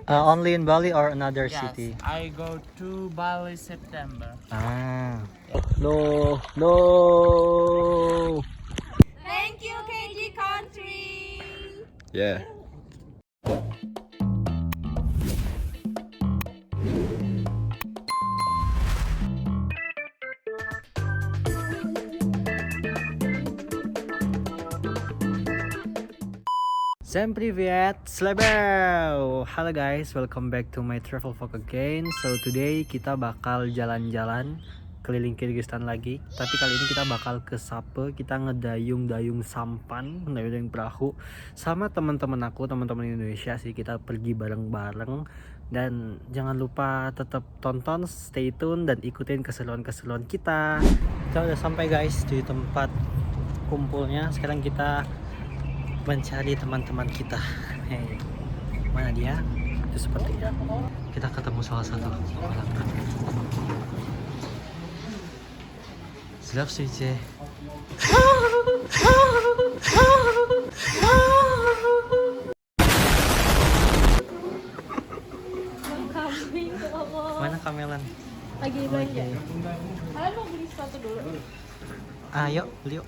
Only in Bali or another Yes, city? I go to Bali September. No, no. Thank you, KG Country. Yeah. Всем привет, Slebel. Halo guys, welcome back to my travel vlog again. So today kita bakal jalan-jalan keliling Kyrgyzstan lagi. Tapi kali ini kita bakal ke Sape. Kita ngedayung-dayung sampan, ngedayung perahu sama teman-teman aku, teman-teman Indonesia sih. Kita pergi bareng-bareng. Dan jangan lupa tetap tonton, stay tune dan ikutin keseruan-keseruan kita. Kita udah sampai guys di tempat kumpulnya. Sekarang kita mencari teman-teman kita. Hey, mana dia? Itu sepertinya. Kita ketemu salah satu orang. Здравствуйте. Mana Kamelan? Lagi belanja. Kalian mau beli sepatu dulu? Ayo, beli yuk.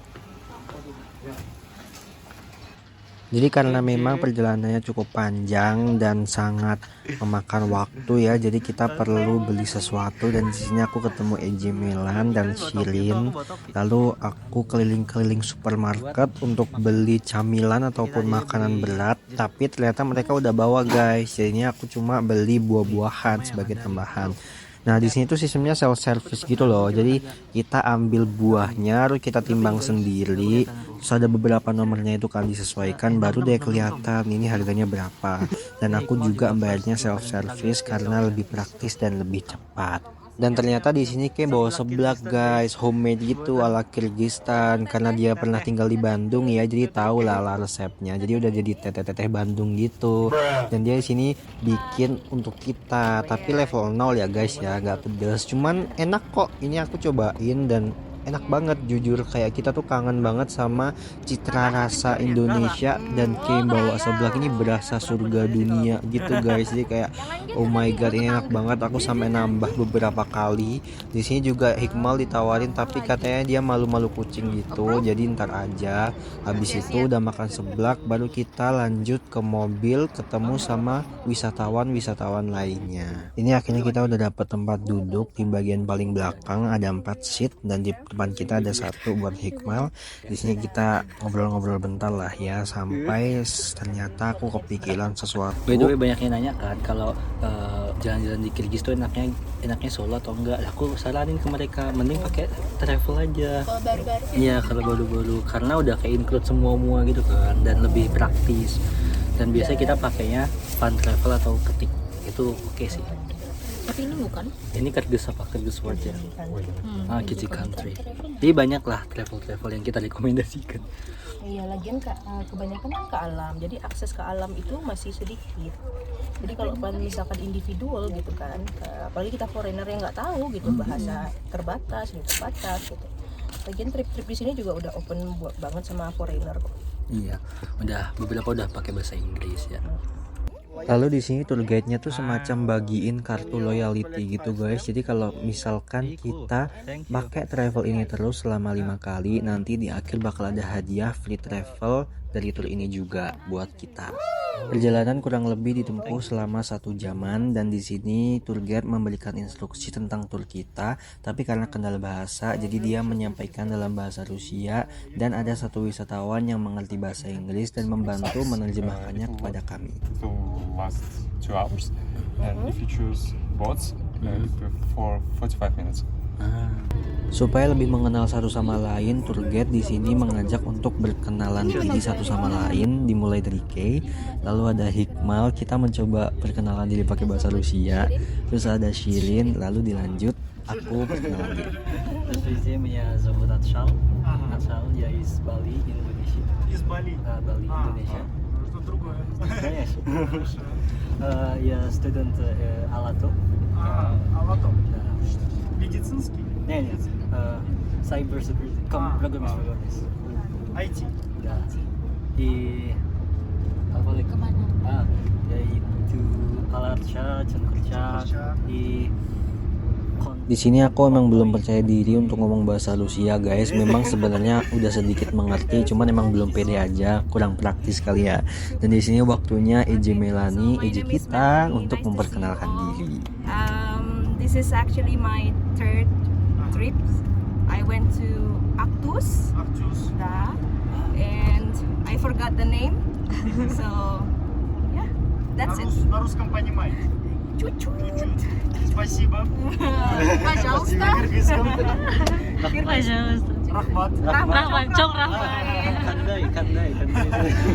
Jadi karena memang perjalanannya cukup panjang dan sangat memakan waktu ya, jadi kita perlu beli sesuatu. Dan di sini aku ketemu EJ Milan dan Shirin. Lalu aku keliling-keliling supermarket untuk beli camilan ataupun makanan berat, tapi ternyata mereka udah bawa guys. Jadinya aku cuma beli buah-buahan sebagai tambahan. Nah di sini tuh sistemnya self service gitu loh. Jadi kita ambil buahnya, terus kita timbang sendiri. Terus ada beberapa nomornya itu kan disesuaikan, baru deh kelihatan ini harganya berapa. Dan aku juga bayarnya self service karena lebih praktis dan lebih cepat. Dan ternyata di sini kayak bawa seblak guys, homemade gitu ala Kyrgyzstan. Karena dia pernah tinggal di Bandung ya, jadi tahu lah resepnya. Jadi udah jadi teteh-teteh Bandung gitu. Dan dia di sini bikin untuk kita, tapi level 0 ya guys ya, nggak pedes. Cuman enak kok. Ini aku cobain dan enak banget jujur, kayak kita tuh kangen banget sama citra rasa Indonesia. Dan kayak bawa seblak ini berasa surga dunia gitu guys. Jadi kayak oh my god ini enak banget. Aku sampai nambah beberapa kali. Di sini juga Hikmal ditawarin, tapi katanya dia malu-malu kucing gitu, jadi ntar aja. Habis itu udah makan seblak, baru kita lanjut ke mobil ketemu sama wisatawan lainnya. Ini akhirnya kita udah dapet tempat duduk di bagian paling belakang, ada 4 seat dan di depan kita ada satu buat Hikmal. Di sini kita ngobrol-ngobrol bentar lah ya, sampai ternyata aku kepikiran sesuatu. By the way banyak yang nanya kan kalau jalan-jalan di Kyrgyz tuh enaknya solo atau enggak. Aku saranin ke mereka mending pakai travel aja. Kalau baru-baru. Iya kalau baru-baru, karena udah kayak include semua gitu kan, dan lebih praktis. Dan biasanya kita pakainya fun travel atau ketik itu oke sih. Tapi ini bukan? Ini Kyrgyz apa? Kyrgyz World ya? KG Country. Jadi banyak lah travel yang kita rekomendasikan. Iya, lagian kebanyakan kan ke alam. Jadi akses ke alam itu masih sedikit. Jadi kalau misalkan individual gitu kan, apalagi kita foreigner yang nggak tahu gitu, bahasa terbatas gitu. Lagian trip-trip di sini juga udah open banget sama foreigner kok. Iya, beberapa udah pakai bahasa Inggris ya. Lalu di sini tour guide-nya tuh semacam bagiin kartu loyalty gitu guys. Jadi kalau misalkan kita pakai travel ini terus selama 5 kali, nanti di akhir bakal ada hadiah free travel dari tour ini juga buat kita. Perjalanan kurang lebih ditempuh selama 1 jaman, dan di sini tour guide memberikan instruksi tentang tour kita, tapi karena kendala bahasa jadi dia menyampaikan dalam bahasa Rusia, dan ada satu wisatawan yang mengerti bahasa Inggris dan membantu menerjemahkannya kepada kami. To last 2 hours, and if you choose boats, for 45 minutes. Supaya lebih mengenal satu sama lain, tour guide di sini mengajak untuk berkenalan diri satu sama lain, dimulai dari Kay, lalu ada Hikmal, kita mencoba perkenalan diri pakai bahasa Rusia, terus ada Shirin, lalu dilanjut aku perkenalan diri. Здравствуйте, меня зовут Атшал. Атшал, я из Бали, Индонезия. Из Бали? Бали, Индонезия. Что другое? Конечно. Я студент Алато. Алато. Да. Медицинский? Нет, cyber security, программист. IT. Да. И apa lagi? Kemana? Yaitu ala Di sini aku emang belum percaya diri untuk ngomong bahasa Rusia guys. Memang sebenarnya udah sedikit mengerti, cuman emang belum pede aja, kurang praktis kali ya. Dan di sini waktunya EJ Melani, EJ kita untuk memperkenalkan diri. This is actually my third trip. I went to Actus, Артюс. and I forgot the name. So yeah, that's it. На русском понимаете. Чуть-чуть. Спасибо. Пожалуйста. Пожалуйста. Рахмат. Rahman, Cong Rahman.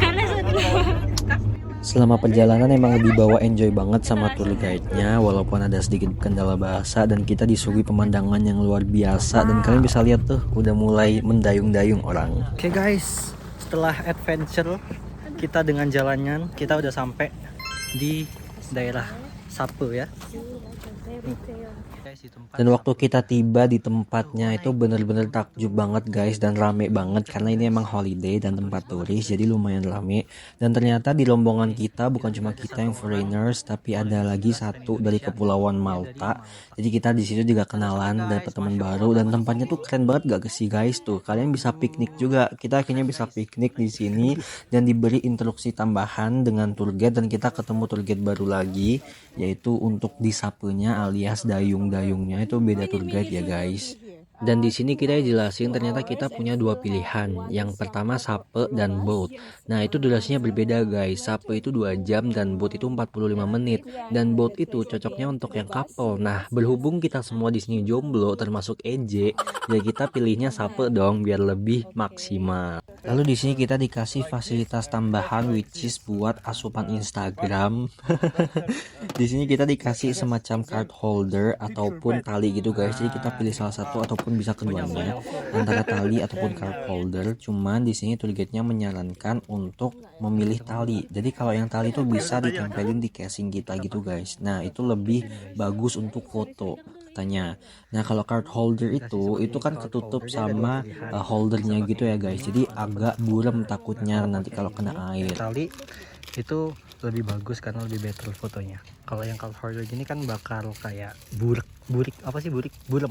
Karena Selama perjalanan emang dibawa enjoy banget sama tour guide-nya, walaupun ada sedikit kendala bahasa dan kita disuguhi pemandangan yang luar biasa. Dan kalian bisa lihat tuh udah mulai mendayung-dayung orang. Oke guys, setelah adventure kita dengan jalannya, kita udah sampai di daerah Sape ya. Dan waktu kita tiba di tempatnya itu bener-bener takjub banget guys, dan rame banget karena ini emang holiday dan tempat turis, jadi lumayan rame. Dan ternyata di rombongan kita bukan cuma kita yang foreigners, tapi ada lagi satu dari Kepulauan Malta. Jadi kita di situ juga kenalan, dapet teman baru, dan tempatnya tuh keren banget gak sih guys tuh. Kalian bisa piknik juga. Kita akhirnya bisa piknik di sini dan diberi instruksi tambahan dengan tour guide, dan kita ketemu tour guide baru lagi, yaitu untuk di Sapenya alias dayung-dayungnya itu beda tour guide ya guys. Dan di sini kita jelasin ternyata kita punya dua pilihan. Yang pertama Sape dan boat. Nah itu durasinya berbeda guys. Sape itu 2 jam dan boat itu 45 menit. Dan boat itu cocoknya untuk yang couple. Nah berhubung kita semua di sini jomblo termasuk EJ, ya kita pilihnya Sape dong biar lebih maksimal. Lalu di sini kita dikasih fasilitas tambahan which is buat asupan Instagram. Di sini kita dikasih semacam card holder ataupun tali gitu guys. Jadi kita pilih salah satu ataupun bisa keduanya, antara tali ataupun card holder. Cuman di sini tour guide-nya menyarankan untuk memilih tali. Jadi kalau yang tali itu bisa ditempelin di casing kita gitu guys. Nah itu lebih bagus untuk foto katanya. Nah kalau card holder itu kan ketutup sama holdernya gitu ya guys. Jadi agak buram takutnya nanti kalau kena air. Tali itu lebih bagus karena lebih better fotonya. Kalau yang card holder gini kan bakal kayak burik buram.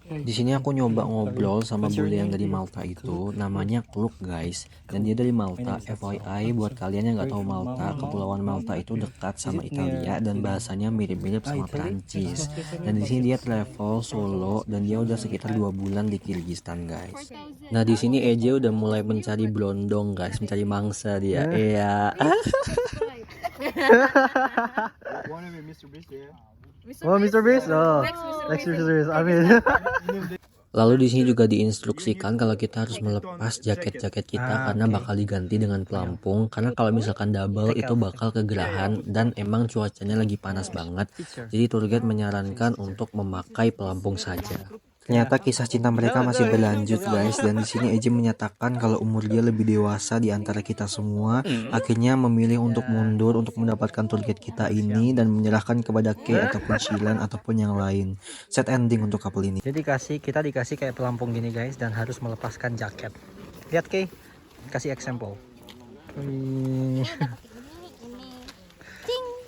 Di sini aku nyoba ngobrol sama bule yang dari Malta itu, namanya Kluk guys, dan dia dari Malta. FYI buat kalian yang nggak tahu Malta, Kepulauan Malta itu dekat sama Italia dan bahasanya mirip-mirip sama Prancis. Dan di sini dia travel solo dan dia udah sekitar 2 bulan di Kyrgyzstan guys. Nah di sini EJ udah mulai mencari blondong guys, mencari mangsa dia. Iya. Oh, Mr. Beast. Oh, Mr. Beast. Amin. Lalu di sini juga diinstruksikan kalau kita harus melepas jaket-jaket kita karena bakal diganti dengan pelampung. Karena kalau misalkan double itu bakal kegerahan dan emang cuacanya lagi panas banget. Jadi tour guide menyarankan untuk memakai pelampung saja. Ternyata kisah cinta mereka masih berlanjut guys, dan di sini EJ menyatakan kalau umur dia lebih dewasa di antara kita semua, akhirnya memilih untuk mundur untuk mendapatkan tour guide kita ini dan menyerahkan kepada Kay ataupun Shilan ataupun yang lain. Set ending untuk couple ini. Jadi kita dikasih kayak pelampung gini guys dan harus melepaskan jaket. Lihat Kay, kasih example.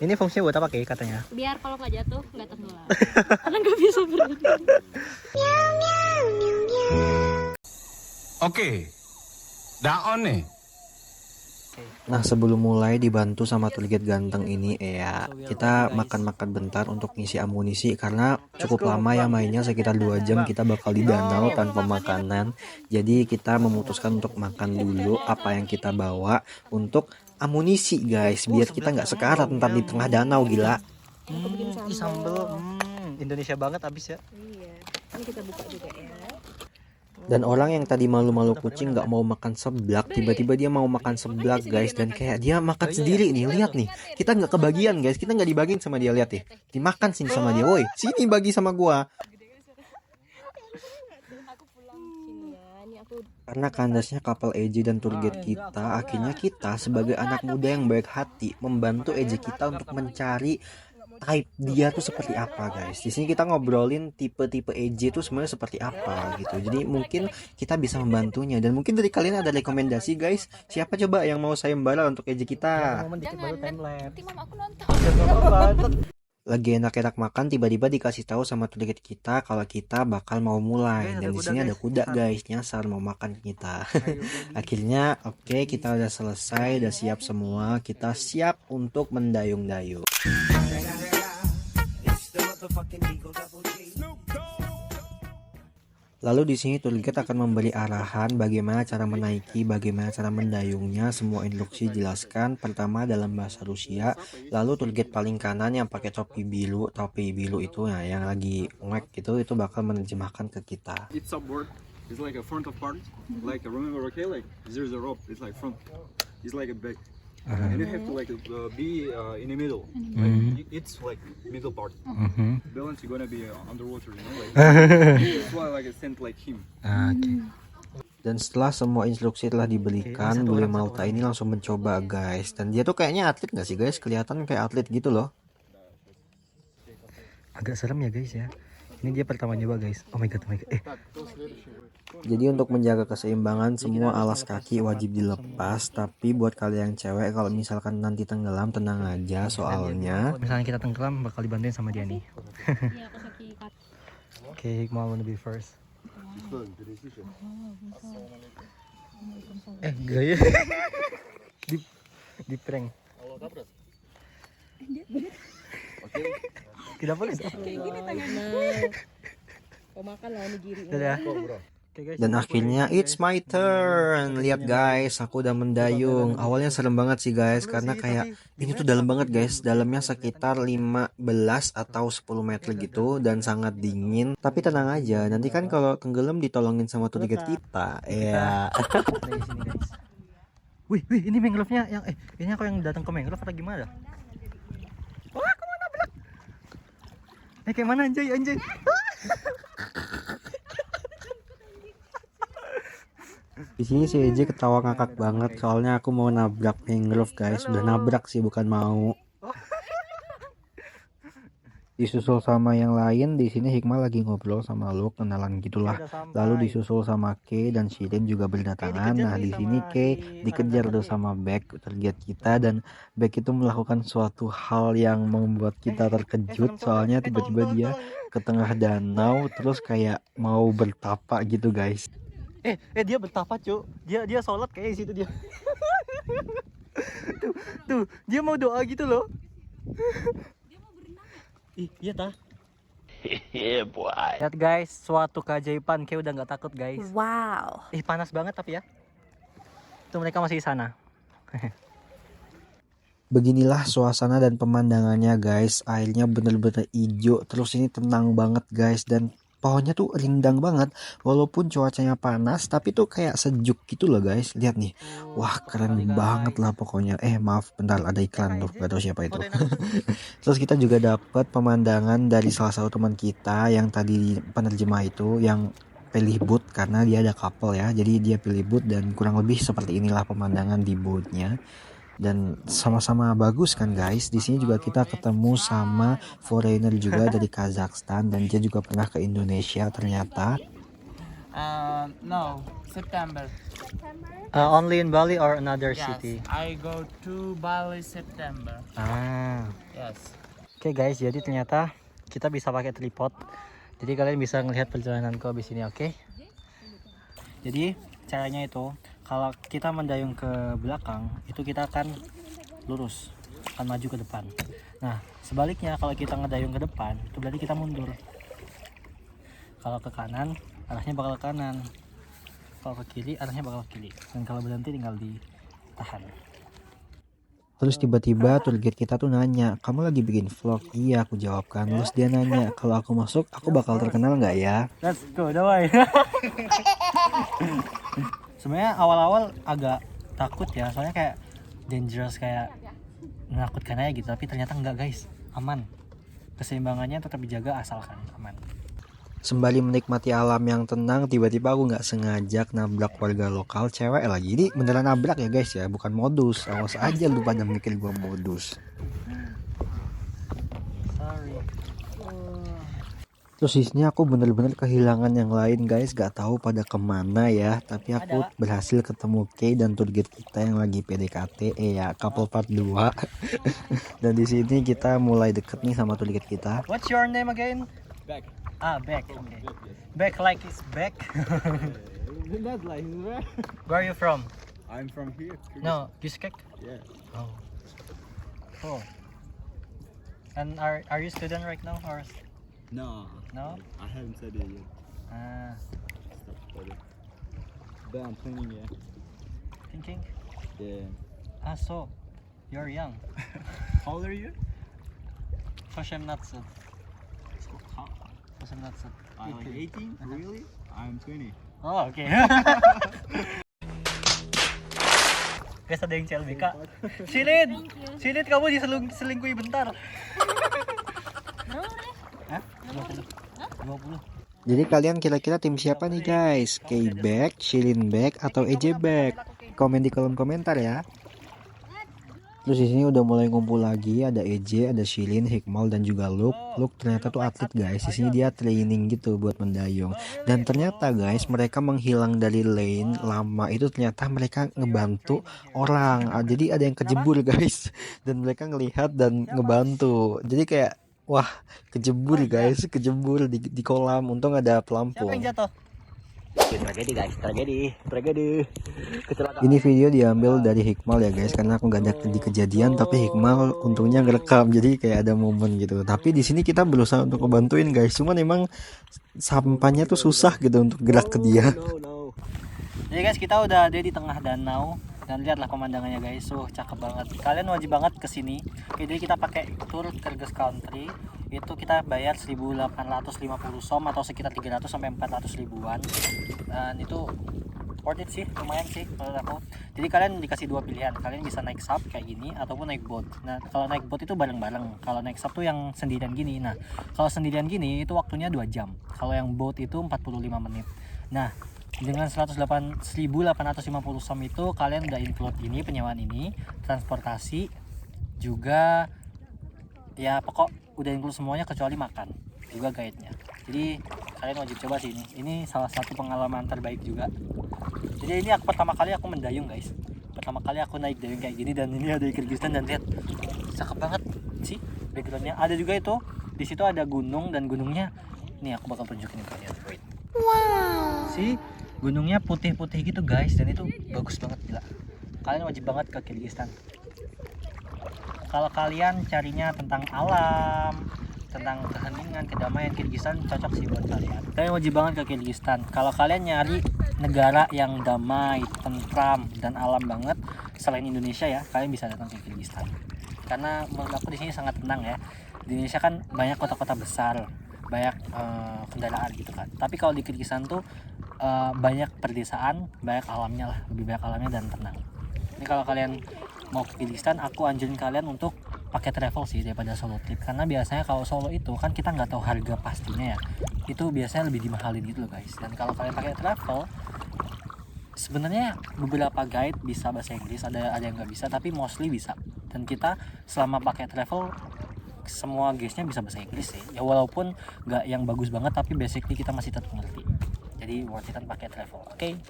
Ini fungsinya buat apa Kay katanya? biar kalau nggak jatuh nggak tenggelam. Karena nggak bisa berenang. Oke, daon nih. Nah sebelum mulai dibantu sama tour guide ganteng ini ya, kita makan-makan bentar untuk ngisi amunisi karena cukup lama ya mainnya, sekitar 2 jam kita bakal di danau tanpa makanan. Jadi kita memutuskan untuk makan dulu apa yang kita bawa untuk amunisi guys, biar kita nggak sekarat ntar di tengah danau gila. Sambal Indonesia banget abis ya. Iya. Ini kita buka juga ya. Dan orang yang tadi malu-malu kucing nggak mau makan seblak, tiba-tiba dia mau makan seblak guys, dan kayak dia makan sendiri nih, lihat nih, kita nggak kebagian guys, kita nggak dibagiin sama dia, lihat ya, dimakan sini sama dia, woi sini bagi sama gua. Karena kandasnya couple EJ dan tour guide kita, akhirnya kita sebagai anak muda yang baik hati membantu EJ kita untuk mencari type dia tuh seperti apa guys. Di sini kita ngobrolin tipe-tipe EJ itu sebenarnya seperti apa gitu. Jadi mungkin kita bisa membantunya, dan mungkin dari kalian ada rekomendasi guys. Siapa coba yang mau sayembara untuk EJ kita? Jangan, nanti mama aku nonton. Lagi enak-enak makan, tiba-tiba dikasih tahu sama target kita kalau kita bakal mau mulai, dan di sini ada kuda guys nyasar mau makan kita. Akhirnya oke, kita udah selesai, udah siap semua, kita siap untuk mendayung-dayung. Lalu di sini target akan memberi arahan bagaimana cara menaiki, bagaimana cara mendayungnya, semua instruksi jelaskan. Pertama dalam bahasa Rusia, lalu target paling kanan yang pakai topi biru itu ya, yang lagi ngek gitu, itu bakal menerjemahkan ke kita. It's a board. It's like a front of part. Like remember, okay, like there's a rope. It's like front. It's like a back. And you have to like be in the middle. Like it's like middle part. Balance you're gonna be underwater, you know. Like that's why like I sent like him. Dan setelah semua instruksi telah diberikan, Bule Malta ini langsung mencoba guys. Dan dia tuh kayaknya atlet gak sih guys? Kelihatan kayak atlet gitu loh. Agak serem ya guys ya. Ini dia pertama nyoba guys. Oh my god, Jadi untuk menjaga keseimbangan, semua alas kaki wajib dilepas. Tapi buat kalian yang cewek, kalau misalkan nanti tenggelam, tenang aja soalnya. Misalnya kita tenggelam, bakal dibantuin sama dia nih. Iya, aku sakit. Oke, Hikmah wanna be first. Gaya. di prank. Tidak boleh. Dan akhirnya it's my turn. Lihat guys, aku udah mendayung. Awalnya serem banget sih guys, karena kayak ini tuh dalam banget guys. Dalamnya sekitar 15 atau 10 meter gitu, dan sangat dingin. Tapi tenang aja, nanti kan kalau tenggelam ditolongin sama target kita. Ya. Wih, ini mangrove-nya yang ini aku yang datang ke mangrove atau gimana? Wah, aku mau nabrak. Kayak mana anjay? Di sini si EJ ketawa ngakak banget soalnya aku mau nabrak mangrove guys. Udah nabrak sih, bukan mau. Disusul sama yang lain. Di sini Hikmah lagi ngobrol sama Luke, kenalan gitulah. Lalu disusul sama Kay dan Shirin juga berdatangan. Nah di sini Kay dikejar tuh sama Beck, target kita, dan Beck itu melakukan suatu hal yang membuat kita terkejut. Soalnya tiba-tiba dia ke tengah danau terus kayak mau bertapa gitu guys. Dia bertapa cuy. Dia sholat kayak di situ dia. tuh dia mau doa gitu loh. Iya tah. Lihat guys, suatu keajaiban. Kayak udah nggak takut guys. Wow. Panas banget tapi ya. Tuh mereka masih di sana. Beginilah suasana dan pemandangannya guys. Airnya bener-bener hijau. Terus ini tenang banget guys, dan pohonnya tuh rindang banget, walaupun cuacanya panas tapi tuh kayak sejuk gitu loh guys. Lihat nih, wah keren banget lah pokoknya. Maaf, bentar ada iklan tuh, gak tahu siapa itu. Terus kita juga dapat pemandangan dari salah satu teman kita yang tadi penerjemah itu, yang pilih boot karena dia ada couple ya, jadi dia pilih boot, dan kurang lebih seperti inilah pemandangan di bootnya. Dan sama-sama bagus kan guys. Di sini juga kita ketemu sama foreigner juga dari Kazakhstan, dan dia juga pernah ke Indonesia ternyata. No, September. Only in Bali or another Yes, city? I go to Bali September. Yes. Oke guys, jadi ternyata kita bisa pakai tripod. Jadi kalian bisa ngelihat perjalananku habis ini, oke? Jadi caranya itu, kalau kita mendayung ke belakang, itu kita akan lurus, akan maju ke depan. Nah, sebaliknya kalau kita ngedayung ke depan, itu berarti kita mundur. Kalau ke kanan, arahnya bakal ke kanan. Kalau ke kiri, arahnya bakal ke kiri. Dan kalau berhenti tinggal ditahan. Terus tiba-tiba target kita tuh nanya, kamu lagi bikin vlog? Iya, aku jawabkan. Terus dia nanya, kalau aku masuk, aku bakal terkenal nggak ya? Let's go, dawai. Sebenarnya awal-awal agak takut ya, soalnya kayak dangerous, kayak menakutkan aja gitu. Tapi ternyata enggak guys, aman. Keseimbangannya tetap dijaga asalkan aman. Sembari menikmati alam yang tenang, tiba-tiba aku nggak sengaja nabrak warga lokal cewek lagi. Ini beneran nabrak ya guys ya, bukan modus. Awas aja lu pada mikir gua modus. Sorry. Terus di sini aku bener-bener kehilangan yang lain guys, gak tahu pada kemana ya. Tapi aku berhasil ketemu Kay dan tour guide kita yang lagi PDKT, ya couple part 2. Dan di sini kita mulai deket nih sama tour guide kita. What's your name again? Back. Ah, Beck. Okay. Back, yes. Beck like it's Beck. That's like where? Where are you from? I'm from here. No, Bishkek. Yeah. Oh. Cool. And are you student right now or No. no? I haven't studied yet. Ah, Stop studying. But I'm planning, yeah. thinking. Yeah. Ah, so you're young. How old are you? Fashion nuts. Fashion nuts. I'm like 18. Really? I'm 20. Oh, okay. Guys, ada yang CLBK. Silid! Silid, kamu diselingkuhi bentar. Hah? 20. Jadi kalian kira-kira tim siapa nih guys? Kay back, Shilin back, atau EJ back? Komen di kolom komentar ya. Terus di sini udah mulai ngumpul lagi, ada EJ, ada Shilin, Hikmal, dan juga Luke. Luke ternyata tuh atlet guys. Di sini dia training gitu buat mendayung. Dan ternyata guys, mereka menghilang dari lane lama itu ternyata mereka ngebantu orang. Jadi ada yang kejebur guys. Dan mereka ngelihat dan ngebantu. Jadi kayak wah, kejebur guys, kejebur di kolam. Untung ada pelampung. Siapa yang jatuh? Tragedi guys, tragedi. Kecelakaan. Ini video diambil dari Hikmal ya guys, karena aku gak ada di kejadian, tapi Hikmal untungnya ngerekam, jadi kayak ada momen gitu. Tapi di sini kita berusaha untuk ngebantuin guys, cuman emang sampahnya tuh susah gitu untuk gerak ke dia. Jadi guys, kita udah ada di tengah danau dan lihatlah pemandangannya guys, cakep banget. Kalian wajib banget kesini. Oke, jadi kita pakai tour Kyrgyz Country. Itu kita bayar 1.850 som atau sekitar 300 sampai 400 ribuan. Dan itu worth it sih, lumayan sih menurut aku. Jadi kalian dikasih dua pilihan, kalian bisa naik SUP kayak gini ataupun naik boat. Nah, kalau naik boat itu bareng-bareng. Kalau naik SUP tuh yang sendirian gini. Nah, kalau sendirian gini itu waktunya 2 jam. Kalau yang boat itu 45 menit. Nah, dengan 1.850 som itu kalian udah include ini, penyewaan ini, transportasi, juga ya pokok udah include semuanya kecuali makan, juga guide-nya. Jadi kalian wajib coba sih ini. Ini salah satu pengalaman terbaik juga. Jadi ini pertama kali aku mendayung guys. Pertama kali aku naik dayung kayak gini, dan ini ada di Kyrgyzstan, dan lihat cakep banget sih backgroundnya. Ada juga itu di situ ada gunung, dan gunungnya nih aku bakal tunjukin ke kalian. Wait. Wow. Si gunungnya putih-putih gitu guys, dan itu bagus banget gila. Kalian wajib banget ke Kyrgyzstan. Kalau kalian carinya tentang alam, tentang keheningan, kedamaian, Kyrgyzstan cocok sih buat kalian. Kalian wajib banget ke Kyrgyzstan. Kalau kalian nyari negara yang damai, tentram, dan alam banget selain Indonesia ya, kalian bisa datang ke Kyrgyzstan. Karena menurut aku di sini sangat tenang ya. Di Indonesia kan banyak kota-kota besar, banyak kendaraan gitu kan. Tapi kalau di Kyrgyzstan tuh banyak perdesaan, banyak alamnya lah, lebih banyak alamnya dan tenang. Ini kalau kalian mau ke Kyrgyzstan, aku anjurin kalian untuk pakai travel sih daripada solo trip, karena biasanya kalau solo itu kan kita nggak tahu harga pastinya ya, itu biasanya lebih dimahalin gitu loh guys. Dan kalau kalian pakai travel, sebenarnya beberapa guide bisa bahasa Inggris, ada yang nggak bisa, tapi mostly bisa. Dan kita selama pakai travel, semua guide-nya bisa bahasa Inggris sih ya, walaupun nggak yang bagus banget, tapi basically kita masih tetap ngerti. Jadi worth it pakai travel. Oke.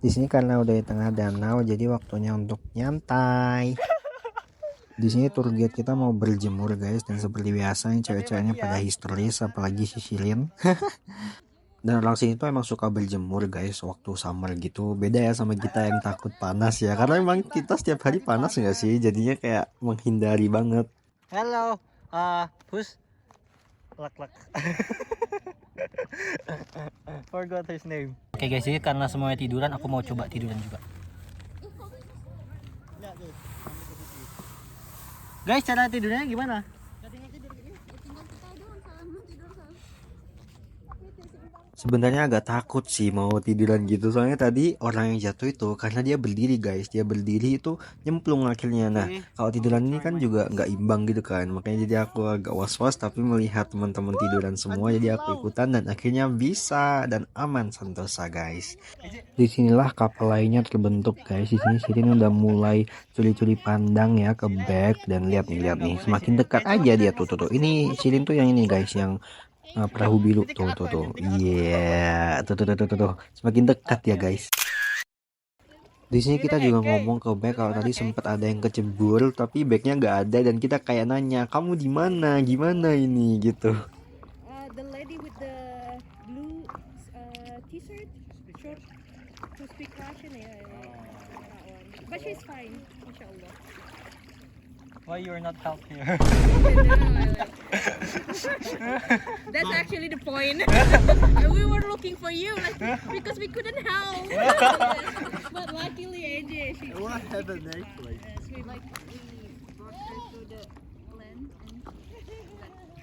Di sini karena udah di tengah danau, jadi waktunya untuk nyantai. Di sini tour guide kita mau berjemur guys, dan seperti biasa cewek-ceweknya pada histeris, apalagi si Shilin. Dan orang sini tuh emang suka berjemur guys waktu summer gitu. Beda ya sama kita yang takut panas ya, karena emang kita setiap hari panas nggak sih, jadinya kayak menghindari banget. Hello, who's lak. Forgot his name. Oke guys, jadi karena semuanya tiduran, aku mau coba tiduran juga. Guys, cara tidurnya gimana? Sebenarnya agak takut sih mau tiduran gitu, soalnya tadi orang yang jatuh itu karena dia berdiri guys, dia berdiri itu nyemplung akhirnya. Nah kalau tiduran ini kan juga nggak imbang gitu kan, makanya jadi aku agak was-was, tapi melihat teman-teman tiduran semua jadi aku ikutan dan akhirnya bisa dan aman sentosa guys. Disinilah kapal lainnya terbentuk guys. Di sini Sirin udah mulai curi-curi pandang ya ke back, dan lihat nih semakin dekat aja dia tuh. Ini Sirin tuh yang ini guys, yang perahu biru tuh. Iya, tuh. Semakin dekat ya guys. Di sini kita juga ngomong ke back kalau tadi sempat ada yang kecebur tapi backnya nggak ada, dan kita kayak nanya, kamu di mana, gimana ini gitu. The lady with the blue t-shirt, short, to speak Russian, yeah, that one. But she's fine, inshallah. Why you're not help here? That's actually the point. We were looking for you, like, because we couldn't help. But luckily, AJ, she. What happened next? Like, Yes, we brought her to the land and.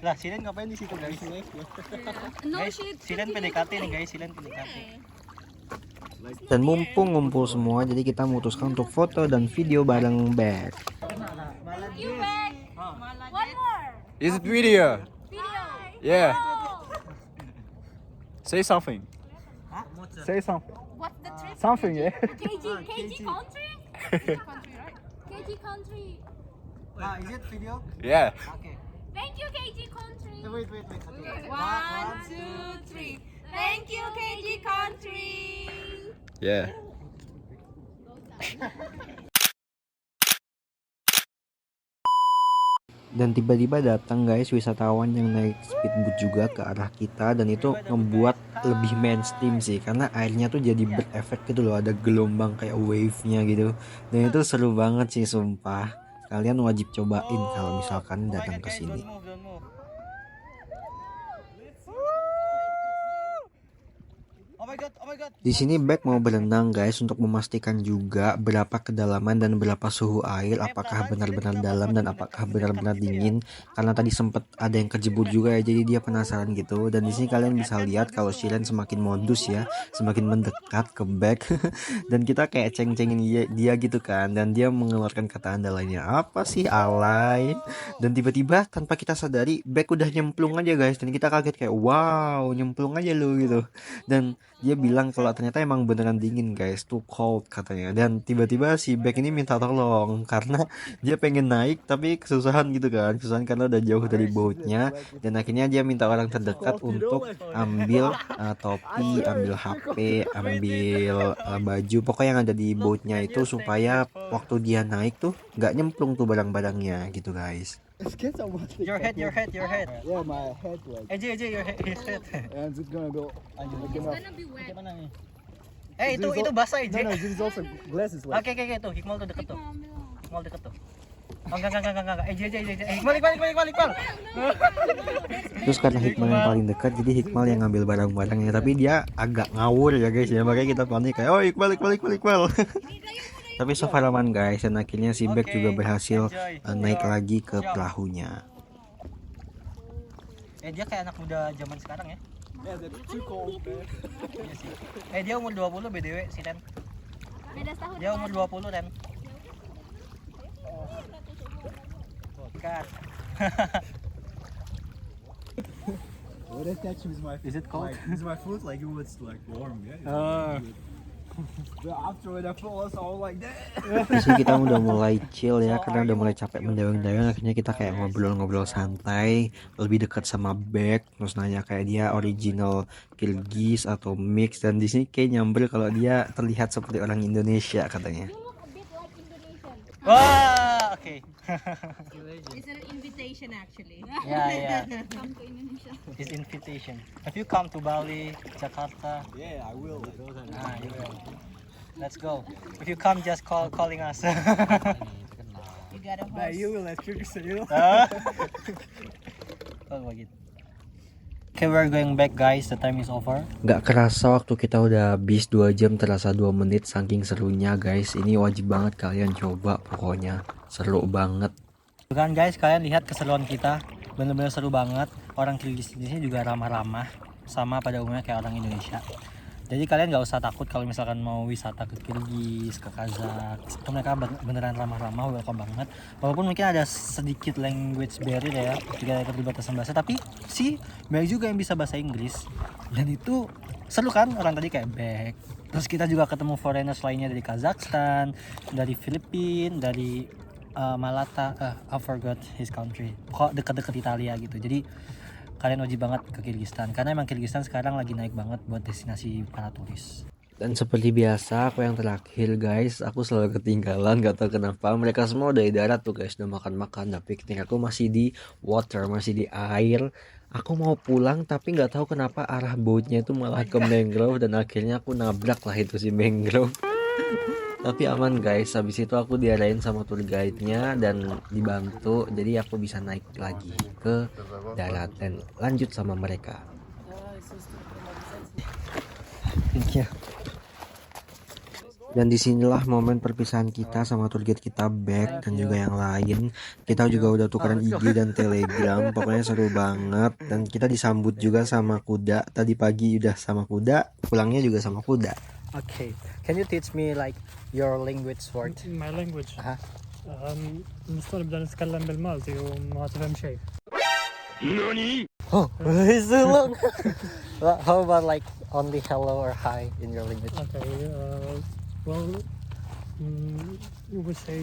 Lah, Silen ngapain di situ guys? No, Guys, she. Silen PDKT nih guys, Silen PDKT. Dan mumpung ngumpul semua, jadi kita memutuskan untuk foto dan video bareng back. is it video? Yeah. Say something. Say something. What's the trick? Something, yeah. KG country? KG country, right? KG country. Is it video? Yeah. Okay. Thank you, KG country. Wait. 1, 2, 3. Thank you, KG country. Yeah. Dan tiba-tiba datang guys wisatawan yang naik speedboat juga ke arah kita, dan itu membuat lebih mainstream sih karena airnya tuh jadi berefek gitu loh, ada gelombang kayak wave-nya gitu, dan itu seru banget sih sumpah. Kalian wajib cobain kalau misalkan datang ke sini. Don't move. Oh my god. Di sini back mau berenang guys untuk memastikan juga berapa kedalaman dan berapa suhu air, apakah benar-benar dalam dan apakah benar-benar dingin. Karena tadi sempat ada yang kejebur juga ya, jadi dia penasaran gitu. Dan di sini kalian bisa lihat kalau Siren semakin modus ya, semakin mendekat ke back. Dan kita kayak ceng-cengin dia gitu kan, dan dia mengeluarkan kata andalannya, apa sih alay. Dan tiba-tiba tanpa kita sadari back udah nyemplung aja guys, dan kita kaget kayak wow nyemplung aja lu gitu. Dan dia bilang kalau ternyata emang beneran dingin guys, too cold katanya. Dan tiba-tiba si Beck ini minta tolong karena dia pengen naik tapi kesusahan gitu kan, kesusahan karena udah jauh dari boatnya. Dan akhirnya dia minta orang terdekat untuk ambil topi, ambil HP, ambil baju, pokoknya yang ada di boatnya itu, supaya waktu dia naik tuh nggak nyemplung tuh barang-barangnya gitu guys. Your head. Yeah, my head like, AJ, your head. and it's gonna go. It's gonna be wet. Gimana nih? Itu basah AJ. No, this is also glasses like. Oke, tuh, Hikmal tuh deket tuh. Oh, enggak. AJ. Hikmal. Terus karena Hikmal yang paling dekat, jadi Hikmal yang ngambil barang-barangnya, tapi dia agak ngawur ya guys ya, makanya kita panik kayak, oh Hikmal. Tapi so far aman guys, dan akhirnya si Beck juga berhasil naik lagi ke perahunya. Dia kayak anak muda zaman sekarang ya. Yeah, that's too cold, man. Iya sih. Dia umur 20 BDW si Ren. Beda setahun. Dia umur 20 Ren. Bukan. What I touch is my. Is it cold? Like, is my foot like it was like warm, yeah. But after when I fall, I was like that. Di sini kita udah mulai chill ya, karena udah mulai capek mendayung-dayung. Akhirnya kita kayak ngobrol-ngobrol santai, lebih dekat sama Beck, terus nanya kayak dia original Kirgiz atau mix. Dan di sini kayak nyamber kalau dia terlihat seperti orang Indonesia katanya. Wah, oke. It's an invitation actually. Ya. Come to Indonesia. It's invitation. Have you come to Bali, Jakarta? Yeah, I will. You will. Let's go. If you come, just calling us. You got a Nah, horse. you will like trick you. Oh, begitu. Okay, we're going back guys. The time is over. Gak kerasa waktu kita udah habis 2 jam, terasa 2 menit saking serunya guys. Ini wajib banget kalian coba, pokoknya seru banget. Kan guys, kalian lihat keseruan kita. Bener-bener seru banget. Orang Kirgiz di sini juga ramah-ramah. sama pada umumnya kayak orang Indonesia. Jadi kalian nggak usah takut kalau misalkan mau wisata ke Kirgiz, ke Kazakh, itu mereka beneran ramah-ramah, welcome banget. Walaupun mungkin ada sedikit language barrier ya, ketika keterbatasan bahasa, tapi sih banyak juga yang bisa bahasa Inggris. Dan itu seru kan, orang tadi kayak back. Terus kita juga ketemu foreigners lainnya dari Kazakhstan, dari Filipina, dari Malata, I forgot his country. Kok dekat-dekat Italia gitu. Jadi kalian wajib banget ke Kyrgyzstan karena emang Kyrgyzstan sekarang lagi naik banget buat destinasi para turis. Dan seperti biasa aku yang terakhir guys, aku selalu ketinggalan, gak tahu kenapa. Mereka semua udah di darat tuh guys, udah makan-makan, tapi ketika aku masih di water, masih di air. Aku mau pulang tapi gak tahu kenapa arah boatnya itu malah ke mangrove, dan akhirnya aku nabrak lah itu si mangrove. Tapi aman guys, habis itu aku diarahin sama tour guide-nya dan dibantu, jadi aku bisa naik lagi ke darat dan lanjut sama mereka. Dan disinilah momen perpisahan kita sama tour guide kita back dan juga yang lain. Kita juga udah tukeran IG dan Telegram, pokoknya seru banget. Dan kita disambut juga sama kuda. Tadi pagi udah sama kuda, pulangnya juga sama kuda. Okay, can you teach me like your language word? My language أها. نستغرب بدنا نتكلم بالمالتي وما تفهم شيء. Oh, it's so long. How about like only hello or hi in your language? Okay, well, we would say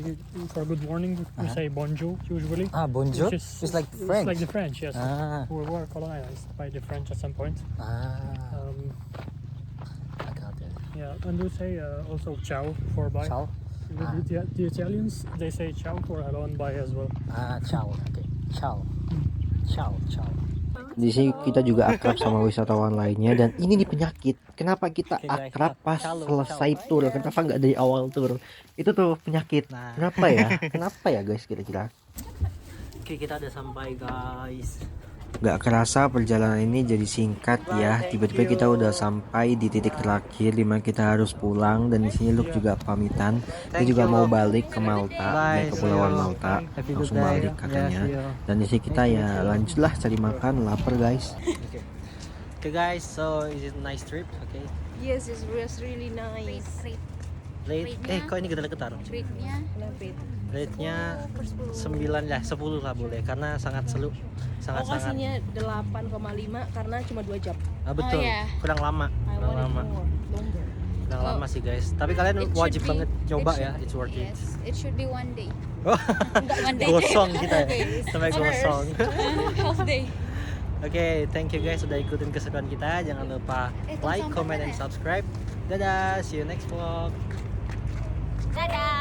for good morning we say bonjour usually. Bonjour. Which is- It's like It's French. like the French, yes. Ah. We were colonized by the French at some point. I got it. Yeah, and we say also ciao for bye. Ciao. The Italians, they say ciao for hello and bye as well. Ciao. Okay. Ciao. Ciao. Ciao. Di sini kita juga akrab sama wisatawan lainnya, dan ini nih penyakit. Kenapa kita Oke, guys. akrab pas Shalom, selesai shalom. tour? Kenapa nggak dari awal tour? Itu tuh penyakit. Nah. Kenapa ya? Kenapa ya guys kira-kira? Oke, kita udah sampai guys. Gak kerasa perjalanan ini jadi singkat ya. Tiba-tiba kita udah sampai di titik terakhir dimana kita harus pulang, dan di sini Luke juga pamitan. Dia juga mau balik ke Malta, Bye, ke Kepulauan see you. Malta, Have a good langsung day. balik Yeah, katanya. see you. Dan di sini kita ya lanjutlah cari makan, lapar guys. Okay guys, so is it a nice trip? Okay. Yes, it was really nice. Rate, kok ini getar-getar? Rate-nya Rate-nya 9 lah, 10 lah boleh, karena sangat seru, Oh, sangat-sangat. kasihnya 8,5 karena cuma 2 jam. Betul, Oh, iya. kurang lama, I kurang want it lama, more, longer. kurang Oh. lama sih guys. Tapi kalian It wajib should be- banget coba it ya, should- it's worth it. Yes, it should be one day. Enggak, one day. Gosong kita ya, Okay. sampai gosong. Half day. Oke, thank you guys sudah ikutin keseruan kita. Jangan lupa Tunggu like, sampai comment, mana and ya? subscribe. Dadah, see you next vlog. Dadah.